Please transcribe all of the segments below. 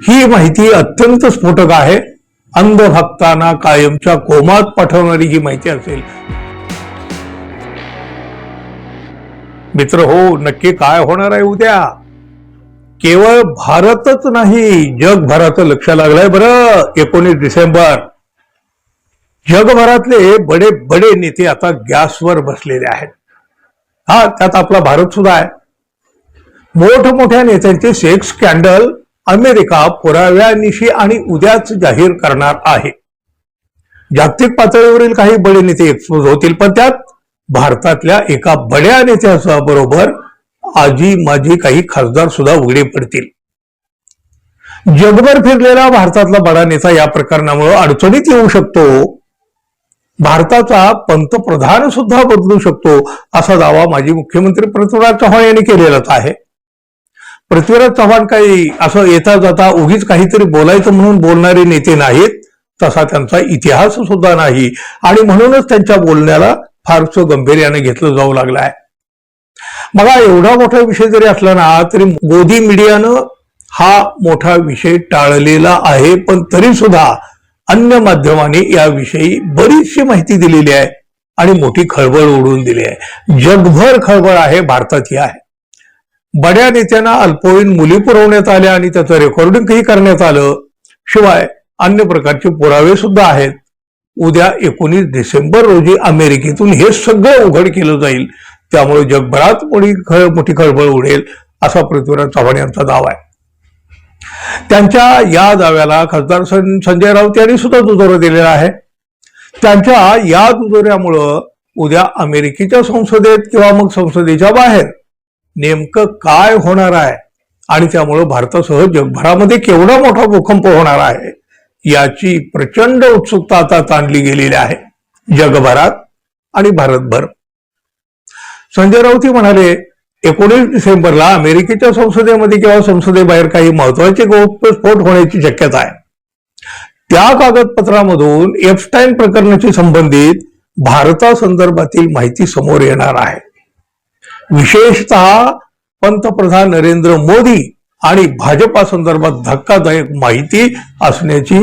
ही माहिती अत्यंत स्फोटक आहे. अंधभक्तांना कायमच्या कोमात पाठवणारी ही माहिती असेल. मित्र हो, नक्की काय होणार आहे उद्या? केवळ भारतच नाही, जगभराचं लक्ष लागलंय बरं. 19 डिसेंबर जगभरातले बडे बडे नेते आता गॅसवर बसलेले आहेत. हा, त्यात आपला भारत सुद्धा आहे. मोठमोठ्या नेत्यांचे सेक्स स्कॅन्डल अमेरिका पुराव्यानिशी आणि उद्याच जाहीर करणार आहे. जागतिक पातळीवरील काही बडे नेते एक्सपोज होतील, पण त्यात भारतातल्या एका बड्या नेत्याच्या बरोबर आजी माजी काही खासदार सुद्धा उघडे पडतील. जगभर फिरलेला भारतातला बडा नेता या प्रकरणामुळे अडचणीत येऊ शकतो. भारताचा पंतप्रधान सुद्धा बदलू शकतो, असा दावा माजी मुख्यमंत्री पृथ्वीराज चव्हाण यांनी केलेलाच आहे. पृथ्वीराज चव्हाण काही असं येता जाता उगीच काहीतरी बोलायचं म्हणून बोलणारे नेते नाहीत, तसा त्यांचा इतिहास सुद्धा नाही, आणि म्हणूनच त्यांच्या बोलण्याला फारसं गंभीर्याने घेतलं जाऊ लागलं आहे. बघा, एवढा मोठा विषय जरी असला ना, तरी मोदी मीडियानं हा मोठा विषय टाळलेला आहे, पण तरी सुद्धा अन्य माध्यमांनी याविषयी बरीचशी माहिती दिलेली आहे आणि मोठी खळबळ उडवून दिली आहे. जगभर खळबळ आहे, भारतातही आहे. बड्या नेत्यांना अल्पवयीन मुली पुरवण्यात आल्या आणि त्याचं रेकॉर्डिंगही करण्यात आलं. शिवाय अन्य प्रकारचे पुरावे सुद्धा आहेत. उद्या 19 डिसेंबर रोजी अमेरिकेतून हे सगळं उघड केलं जाईल. त्यामुळे जगभरात मोठी खळबळ उडेल, असा पृथ्वीराज चव्हाण यांचा दावा आहे. त्यांच्या या दाव्याला खासदार संजय राऊत यांनी सुद्धा दुजोरा दिलेला आहे. त्यांच्या या दुजोऱ्यामुळं उद्या अमेरिकेच्या संसदेत किंवा मग संसदेच्या बाहेर नेमकं काय होणार आहे आणि त्यामुळं भारतासह जगभरामध्ये केवढा मोठा भूकंप होणार आहे याची प्रचंड उत्सुकता आता ताणली गेलेली आहे जगभरात आणि भारतभर. संजय राऊत म्हणाले, 19 डिसेंबरला अमेरिकेच्या संसदेमध्ये किंवा संसदेबाहेर काही महत्वाचे गौप्यस्फोट होण्याची शक्यता आहे. त्या कागदपत्रामधून एप्स्टाईन प्रकरणाशी संबंधित भारतासंदर्भातील माहिती समोर येणार आहे. विशेषतः पंतप्रधान नरेंद्र मोदी आणि भाजपा संदर्भात धक्कादायक माहिती असण्याची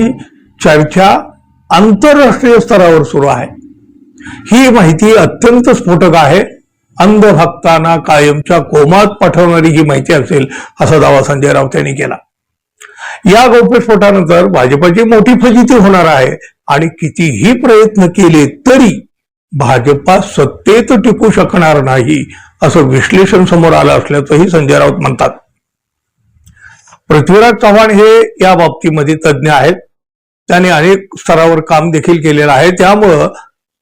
चर्चा आंतरराष्ट्रीय स्तरावर सुरू आहे. ही माहिती अत्यंत स्फोटक आहे. अंधभक्तांना कायमच्या कोमात पाठवणारी ही माहिती असेल, असा दावा संजय राऊत यांनी केला. या गौप्यस्फोटानंतर भाजपची मोठी फजिती होणार आहे आणि कितीही प्रयत्न केले तरी भाजपा सत्तेत टिकू शकणार नाही, असं विश्लेषण समोर आलं असल्याचंही संजय राऊत म्हणतात. पृथ्वीराज चव्हाण हे या बाबतीमध्ये तज्ज्ञ आहेत. त्यांनी अनेक स्तरावर काम देखील केलेलं आहे, त्यामुळं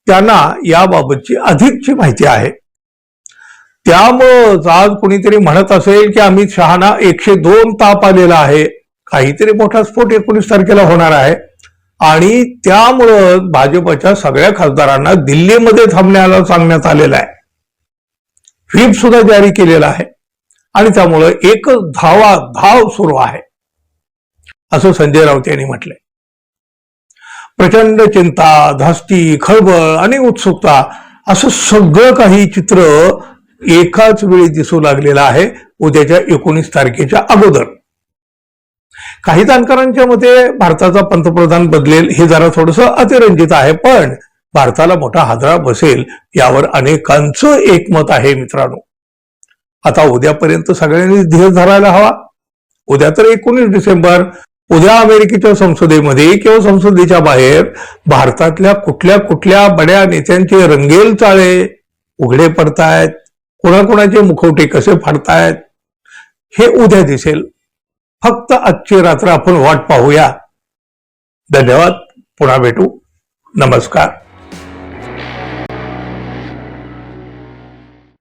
त्यांना याबाबतची अधिकची माहिती आहे. त्यामुळं आज कोणीतरी म्हणत असेल की अमित शहाना 102 ताप आलेला आहे, काहीतरी मोठा स्फोट 19 तारखेला होणार आहे आणि त्यामुळं भाजपच्या सगळ्या खासदारांना दिल्लीमध्ये थांबण्याला सांगण्यात आलेलं आहे. व्हीप सुद्धा जारी केलेला आहे आणि त्यामुळं एकच धाव सुरू आहे, असं संजय राऊत यांनी म्हटलंय. प्रचंड चिंता, धास्ती, खळबळ आणि उत्सुकता असं सगळं काही चित्र एकाच वेळी दिसू लागलेलं आहे उद्याच्या 19 तारखेच्या अगोदर. काही जाणकारांच्या मते भारताचा पंतप्रधान बदलेल हे जरा थोडंसं अतिरंजित आहे, पण भारताला मोठा हादरा बसेल यावर अनेकांचं एकमत आहे. मित्रांनो, आता उद्यापर्यंत सगळ्यांनी धीर धरायला हवा. उद्या तर 19 डिसेंबर, उद्या अमेरिकेच्या संसदेमध्ये किंवा संसदेच्या बाहेर भारतातल्या कुठल्या कुठल्या बड्या नेत्यांचे रंगेल चाळे उघडे पडतायत, कोणाकोणाचे मुखवटे कसे फाडतायत हे उद्या दिसेल. फक्त आजची रात्र आपण वाट पाहूया. धन्यवाद. पुन्हा भेटू. नमस्कार.